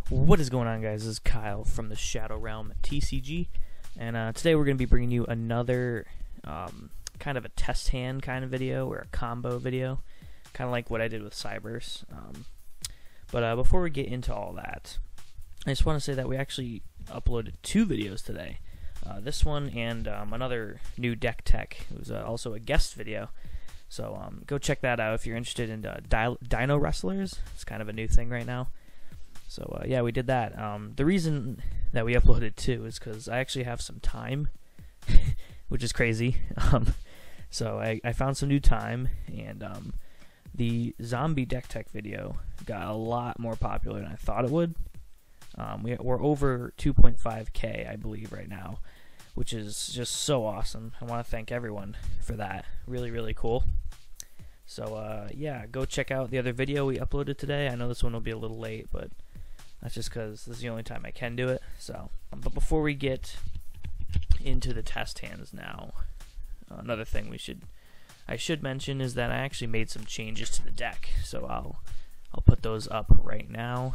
What is going on, guys? This is Kyle from the Shadow Realm TCG, and today we're going to be bringing you another kind of a test hand kind of video, or a combo video, kind of like what I did with Cybers. But before we get into all that, I just want to say that we actually uploaded 2 videos today. This one and another new deck tech. It was also a guest video, so go check that out if you're interested in Dino Wrestlers. It's kind of a new thing right now. So yeah, we did that. The reason that we uploaded 2 is because I actually have some time, which is crazy. So I found some new time, and the zombie deck tech video got a lot more popular than I thought it would. We're over 2.5K, I believe, right now, which is just so awesome. I want to thank everyone for that. Really, really cool. So yeah, go check out the other video we uploaded today. I know this one will be a little late, but that's just because this is the only time I can do it. So, but before we get into the test hands now, another thing I should mention is that I actually made some changes to the deck. So I'll put those up right now.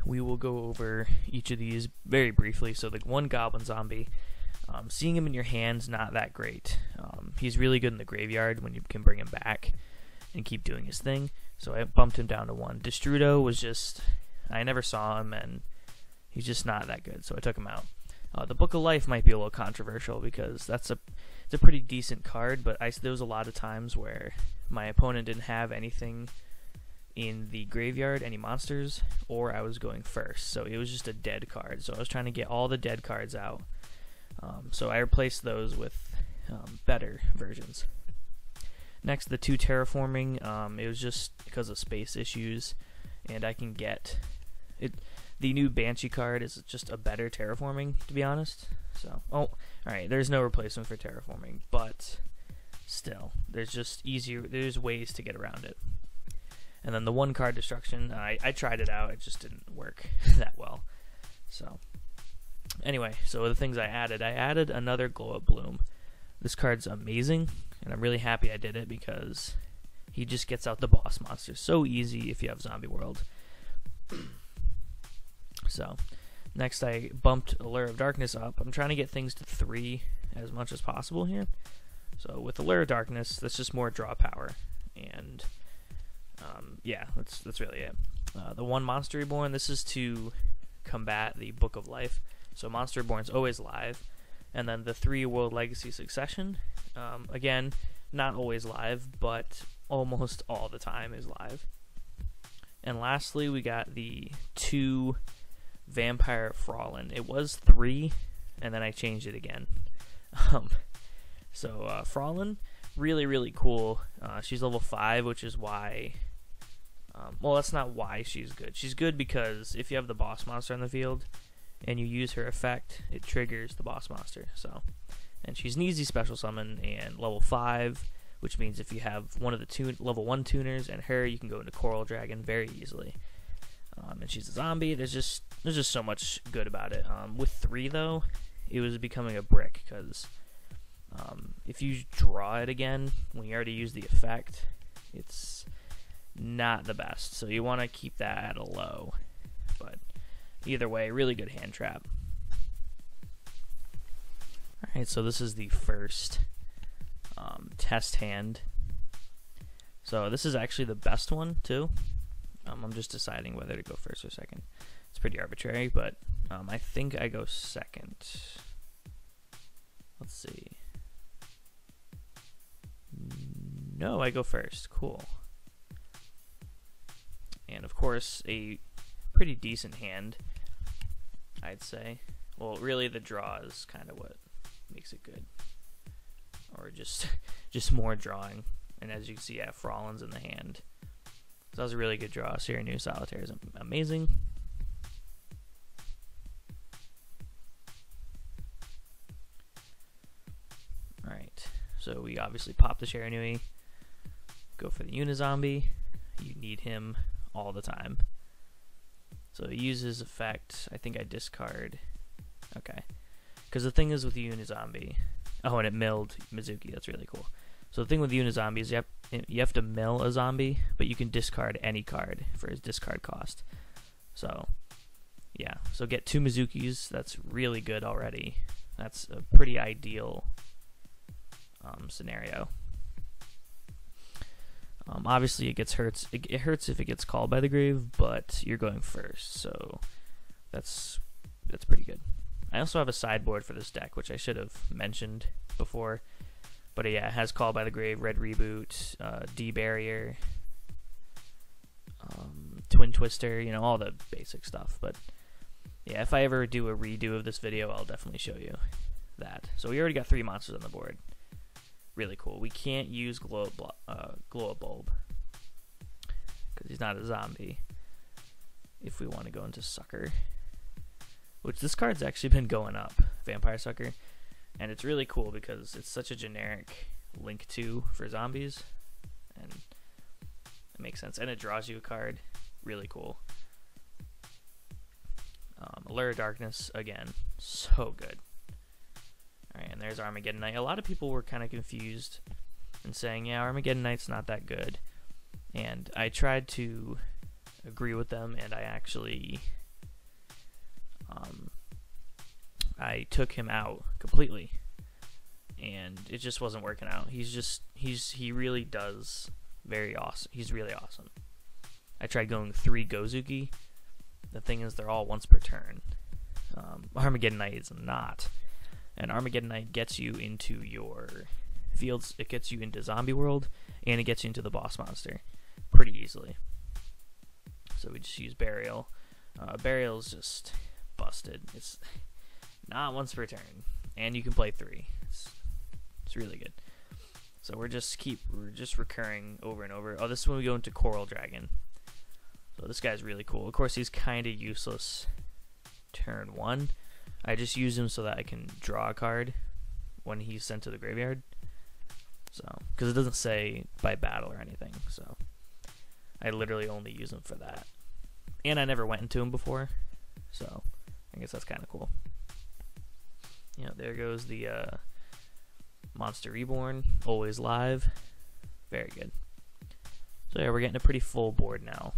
We will go over each of these very briefly. So the one Goblin Zombie, seeing him in your hand's not that great. He's really good in the graveyard when you can bring him back and keep doing his thing. So I bumped him down to 1. Destrudo was just, I never saw him, and he's just not that good, so I took him out. The Book of Life might be a little controversial because it's a pretty decent card, but there was a lot of times where my opponent didn't have anything in the graveyard, any monsters, or I was going first, so it was just a dead card. So I was trying to get all the dead cards out. So I replaced those with better versions. Next, the 2 terraforming. It was just because of space issues, and I can get it. The new Banshee card is just a better terraforming, to be honest. So, alright, there's no replacement for terraforming, but still, there's ways to get around it. And then the 1 card destruction, I tried it out, it just didn't work that well. So, anyway, so the things I added another Glow Up Bloom. This card's amazing, and I'm really happy I did it because he just gets out the boss monster so easy if you have Zombie World. So, next I bumped Allure of Darkness up. I'm trying to get things to 3 as much as possible here. So with Allure of Darkness, that's just more draw power, and yeah, that's really it. The 1 Monster Reborn, this is to combat the Book of Life. So Monster Reborn's always live, and then the 3 World Legacy Succession, again, not always live, but almost all the time is live. And lastly, we got the 2 Vampire Fraulein. It was 3, and then I changed it again. So Fraulein, really, really cool. She's level 5, which is why... well, that's not why she's good. She's good because if you have the boss monster on the field and you use her effect, it triggers the boss monster. So, and she's an easy special summon and level 5, which means if you have one of the level 1 tuners and her, you can go into Coral Dragon very easily. And she's a zombie. There's just so much good about it. With 3 though, it was becoming a brick because if you draw it again when you already used the effect, it's not the best. So you want to keep that at a low. But either way, really good hand trap. Alright, so this is the first test hand. So this is actually the best one too. I'm just deciding whether to go first or second. It's pretty arbitrary, but I think I go second. Let's see. No, I go first. Cool. And of course, a pretty decent hand, I'd say. Well, really, the draw is kind of what makes it good, or just more drawing. And as you can see, I have Fraulein's in the hand, so that was a really good draw. Serenue Solitaire is amazing. All right, so we obviously pop the Serenue, go for the Unizombie. You need him all the time. So he uses effect. I think I discard. Okay. Because the thing is with the Unizombie. Oh, and it milled Mizuki. That's really cool. So the thing with Unizombie is you have to mill a zombie, but you can discard any card for his discard cost. So yeah, so get 2 Mizukis. That's really good already. That's a pretty ideal scenario. Obviously, it hurts if it gets called by the grave, but you're going first, so that's pretty good. I also have a sideboard for this deck, which I should have mentioned before. But yeah, it has Call by the Grave, Red Reboot, D-Barrier, Twin Twister, you know, all the basic stuff. But yeah, if I ever do a redo of this video, I'll definitely show you that. So we already got 3 monsters on the board. Really cool. We can't use Glow-a-Bulb because he's not a zombie. If we want to go into Sucker, which this card's actually been going up, Vampire Sucker, and it's really cool because it's such a generic Link 2 for zombies, and it makes sense. And it draws you a card. Really cool. Allure of Darkness, again, so good. Alright, and there's Armageddon Knight. A lot of people were kind of confused and saying, yeah, Armageddon Knight's not that good. And I tried to agree with them, and I actually I took him out completely, and it just wasn't working out. He really does very awesome. He's really awesome. I tried going 3 Gozuki. The thing is, they're all once per turn. Armageddon Knight is not. And Armageddon Knight gets you into your fields, it gets you into Zombie World, and it gets you into the boss monster pretty easily. So we just use Burial. Burial's just busted. It's not once per turn, and you can play 3. It's really good. So we're just recurring over and over. Oh, this is when we go into Coral Dragon. So this guy's really cool. Of course, he's kind of useless turn 1. I just use him so that I can draw a card when he's sent to the graveyard. So, because it doesn't say by battle or anything, so I literally only use him for that. And I never went into him before, so I guess that's kind of cool. Yeah, there goes the Monster Reborn, always live. Very good. So yeah, we're getting a pretty full board now.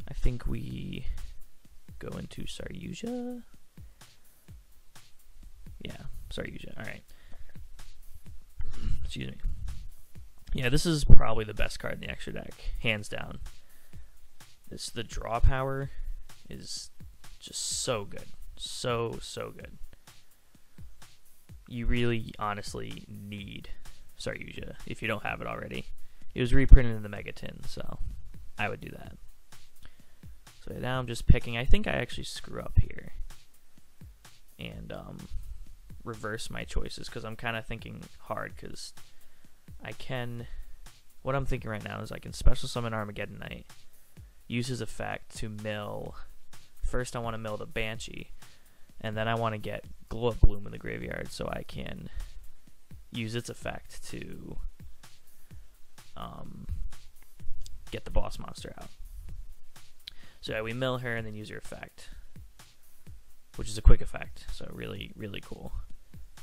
I think we go into Saryuja. Yeah, Saryuja. Alright. Excuse me. Yeah, this is probably the best card in the extra deck, hands down. The draw power is just so good. So good. You really, honestly need Saryuja if you don't have it already. It was reprinted in the Megatin, so I would do that. So now I'm just picking. I think I actually screw up here and reverse my choices because I'm kind of thinking hard because I can. What I'm thinking right now is I can special summon Armageddon Knight, use his effect to mill. First, I want to mill the Banshee, and then I want to get Glow Up Bloom in the graveyard so I can use its effect to get the boss monster out. So yeah, we mill her and then use her effect, which is a quick effect. So really, really cool.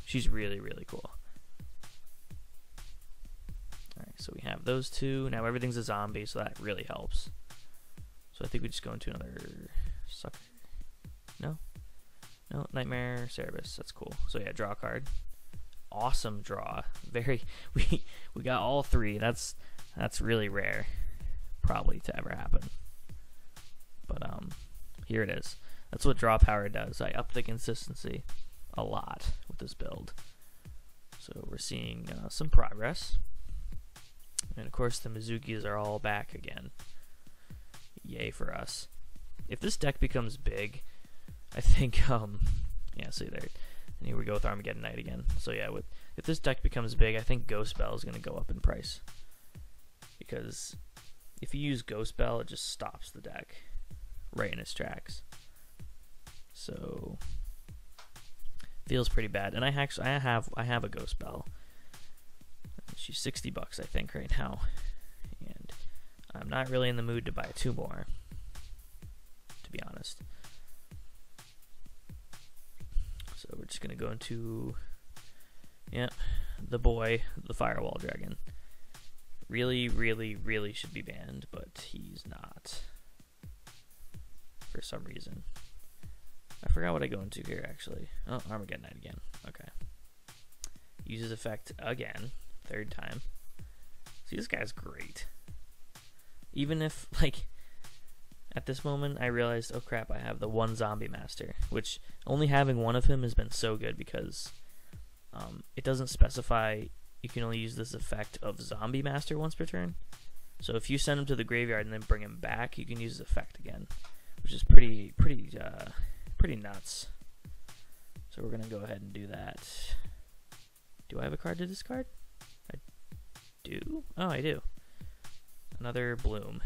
She's really, really cool. Alright, so we have those 2. Now everything's a zombie, so that really helps. So I think we just go into another Sucker. No, Nightmare Cerebus. That's cool. So yeah, draw a card. Awesome draw. We got all 3. That's really rare, probably to ever happen. But here it is. That's what draw power does. I up the consistency a lot with this build. So we're seeing some progress. And of course the Mizukis are all back again. Yay for us. If this deck becomes big, I think yeah, see there. And here we go with Armageddon Knight again. So yeah, if this deck becomes big, I think Ghost Bell is going to go up in price. Because if you use Ghost Bell, it just stops the deck right in its tracks. So feels pretty bad. And I have a Ghost Bell. She's $60 I think right now. And I'm not really in the mood to buy 2 more, to be honest. So we're just gonna go into, yeah, the Firewall Dragon. Really, really, really should be banned, but he's not. for some reason. I forgot what I go into here, actually. Oh, Armageddon Knight again. Okay. Uses effect again. Third time. See, this guy's great. Even if, like, at this moment I realized, oh crap, I have the one zombie master, which only having one of him has been so good because it doesn't specify you can only use this effect of zombie master once per turn. So if you send him to the graveyard and then bring him back, you can use his effect again, which is pretty nuts. So we're gonna go ahead and do that. Do I have a card to discard? I do. Oh, I do. Another bloom.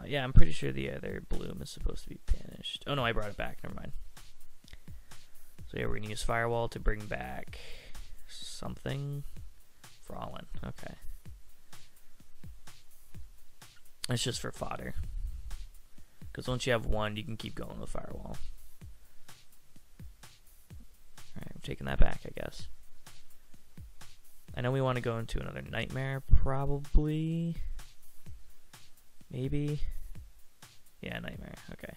Yeah, I'm pretty sure the other bloom is supposed to be banished. Oh no, I brought it back. Never mind. So yeah, we're gonna use Firewall to bring back something. Frolin. Okay. It's just for fodder. Because once you have one, you can keep going with Firewall. Alright, I'm taking that back, I guess. I know we want to go into another Nightmare, probably. Maybe. Yeah, Nightmare. Okay.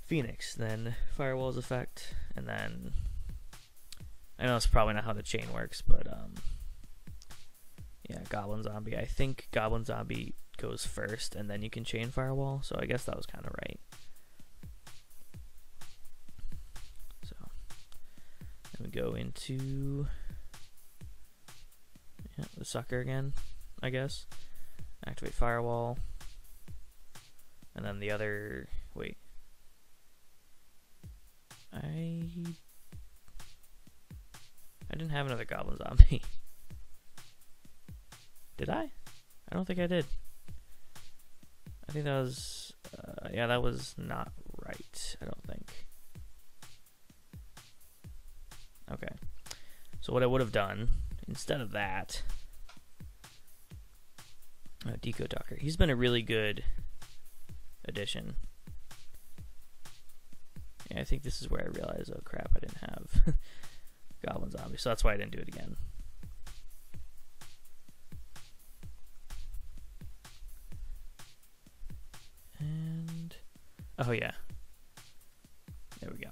Phoenix, then Firewall's effect, and then I know it's probably not how the chain works, but yeah, Goblin Zombie. I think Goblin Zombie goes first, and then you can chain Firewall, so I guess that was kind of right. So then we go into the sucker again, I guess. Activate Firewall. And then the other... Wait. I didn't have another Goblin Zombie. Did I? I don't think I did. I think that was... yeah, that was not right, I don't think. Okay. So what I would have done, instead of that... Decode Talker. He's been a really good addition. Yeah, I think this is where I realized, oh crap, I didn't have Goblin Zombie, so that's why I didn't do it again. And oh yeah, there we go.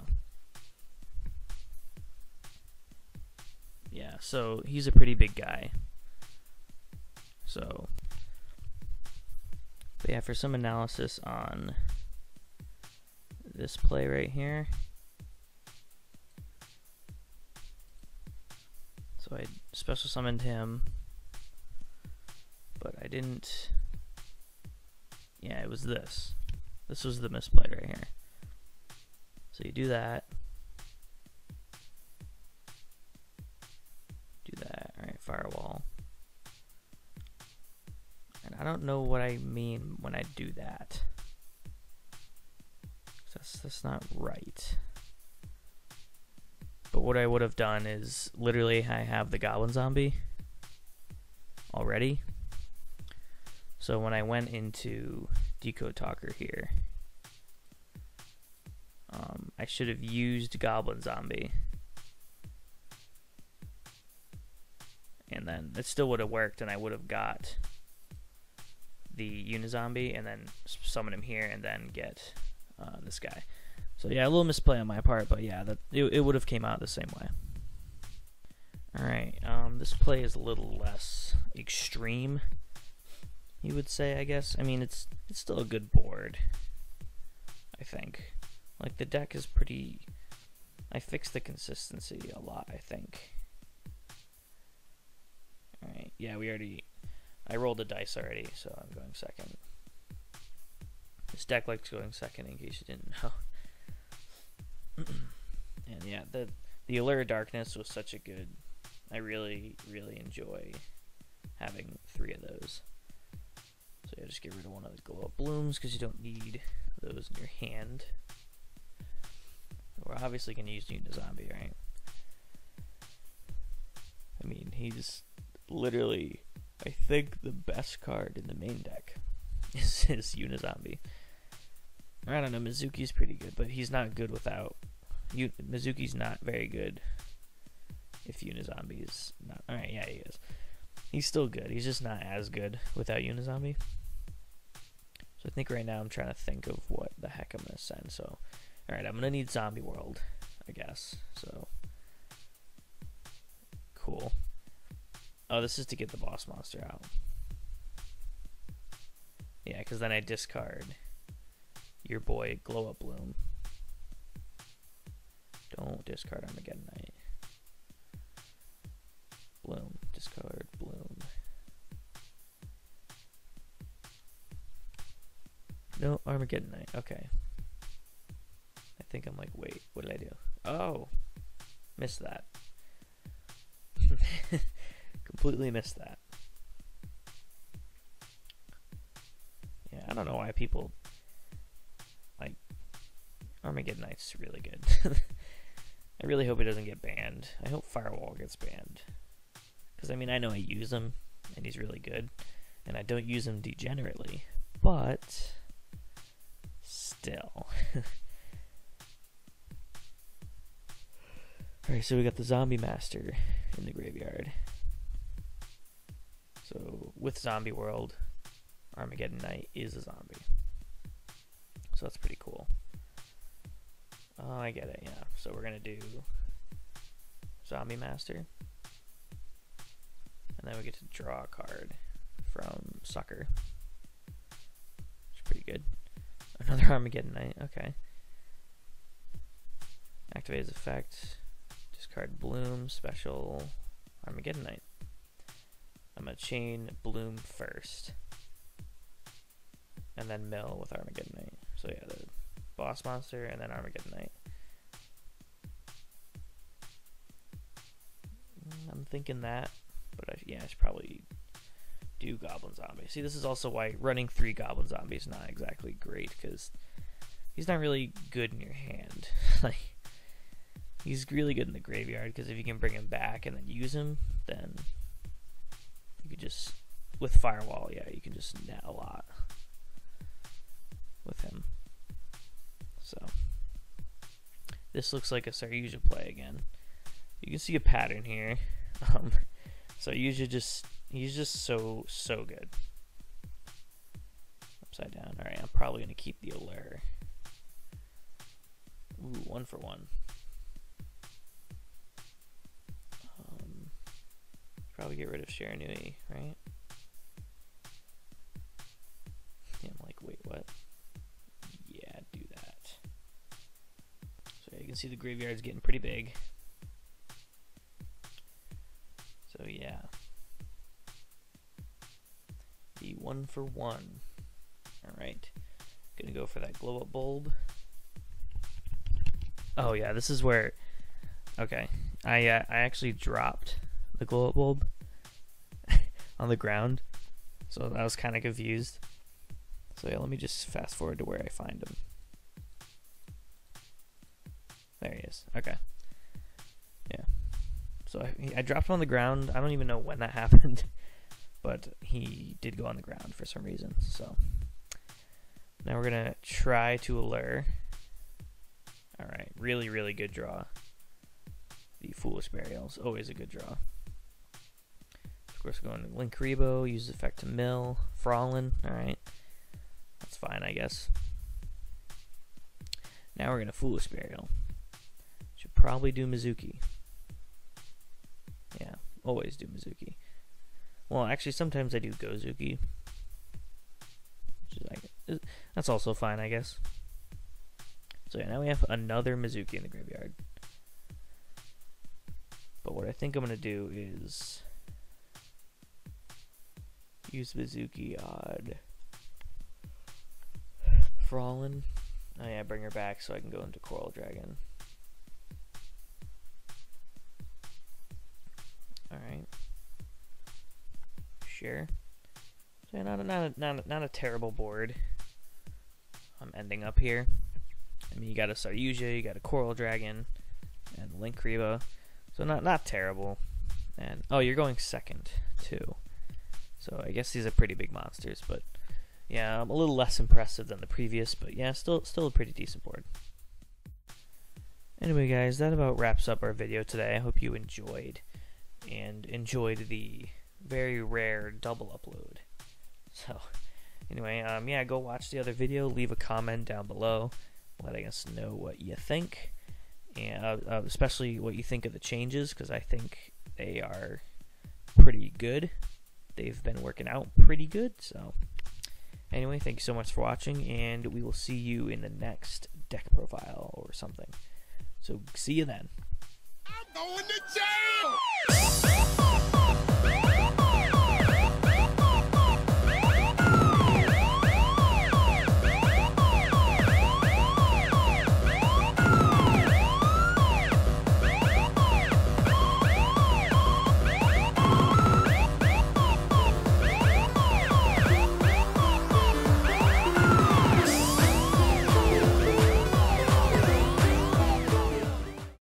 Yeah, so he's a pretty big guy. So but yeah, for some analysis on this play right here. So I special summoned him, but I didn't. Yeah, it was this. This was the misplay right here. So you do that. Do that. Alright, Firewall. And I don't know what I mean when I do that. That's not right. But what I would have done is literally I have the Goblin Zombie already. So when I went into Decode Talker here, I should have used Goblin Zombie. And then it still would have worked and I would have got the Unizombie and then summon him here and then get this guy. So yeah, a little misplay on my part, but yeah, that it would have came out the same way. Alright, this play is a little less extreme, you would say, I guess. I mean, it's still a good board, I think. Like, the deck is pretty... I fixed the consistency a lot, I think. Alright, yeah, I rolled the dice already, so I'm going second. This deck likes going second, in case you didn't know. And yeah, the Allure of Darkness was such a good... I really, really enjoy having 3 of those. So yeah, just get rid of one of the glow-up blooms, because you don't need those in your hand. We're obviously going to use Unizombie, right? I mean, he's literally, I think, the best card in the main deck is Unizombie. I don't know, Mizuki's pretty good, but he's not good without... Mizuki's not very good if Unizombie is not... Alright, yeah, he is. He's still good. He's just not as good without Unizombie. So I think right now I'm trying to think of what the heck I'm going to send. So, alright, I'm going to need Zombie World, I guess. So, cool. Oh, this is to get the boss monster out. Yeah, because then I discard your boy Glow Up Bloom. Don't discard Armageddon Knight. Bloom, discard Bloom. No, Armageddon Knight. Okay. I think I'm like, wait, what did I do? Oh, missed that. Completely missed that. Yeah, I don't know why people like Armageddon Knight's really good. I really hope it doesn't get banned. I hope Firewall gets banned. Because, I mean, I know I use him, and he's really good. And I don't use him degenerately. But, still. Alright, so we got the Zombie Master in the graveyard. So, with Zombie World, Armageddon Knight is a zombie. So that's pretty cool. Oh, I get it, yeah. So we're going to do Zombie Master. And then we get to draw a card from Sucker. Which is pretty good. Another Armageddon Knight, okay. Activate his effect. Discard Bloom, special Armageddon Knight. I'm going to chain Bloom first. And then mill with Armageddon Knight. So yeah, the boss monster and then Armageddon Knight. I'm thinking that, but I should probably do Goblin Zombie. See, this is also why running 3 Goblin Zombies is not exactly great, because he's not really good in your hand. Like, he's really good in the graveyard, because if you can bring him back and then use him, then you could just, with Firewall, yeah, you can just net a lot with him. So this looks like a Saryuja play again. You can see a pattern here. So he's just so good. Upside down. All right, I'm probably gonna keep the Allure. Ooh, 1 for 1. Probably get rid of Shiranui, right? Yeah, I'm like, wait, what? Yeah, do that. So you can see the graveyard's getting pretty big. So yeah. The 1 for 1. Alright. Gonna go for that Glow Up Bulb. Oh yeah, this is where... Okay. I actually dropped the Glow Up Bulb on the ground. So I was kind of confused. So yeah, let me just fast forward to where I find him. There he is. Okay. Yeah. So I dropped him on the ground. I don't even know when that happened. But he did go on the ground for some reason. So now we're going to try to Allure. Alright. Really, really good draw. The Foolish Burial is always a good draw. Of course, we're going to Linkuriboh. Use the effect to mill. Frolin. Alright. That's fine, I guess. Now we're going to Foolish Burial. Should probably do Mizuki. Yeah, always do Mizuki. Well, actually, sometimes I do Gozuki. Which is, that's also fine, I guess. So yeah, now we have another Mizuki in the graveyard. But what I think I'm going to do is use Mizuki on Frolin. Oh yeah, bring her back so I can go into Coral Dragon. Alright. Sure. So not a terrible board. I'm ending up here. I mean, you got a Saryuja, you got a Coral Dragon, and Linkuriboh. So not terrible. And oh, you're going second too. So I guess these are pretty big monsters, but yeah, I'm a little less impressive than the previous, but yeah, still a pretty decent board. Anyway, guys, that about wraps up our video today. I hope you enjoyed the very rare double upload. So anyway, yeah, go watch the other video, leave a comment down below letting us know what you think, and especially what you think of the changes, because I think they are pretty good. They've been working out pretty good. So anyway, thank you so much for watching, and we will see you in the next deck profile or something. So see you then. I'm going to jail!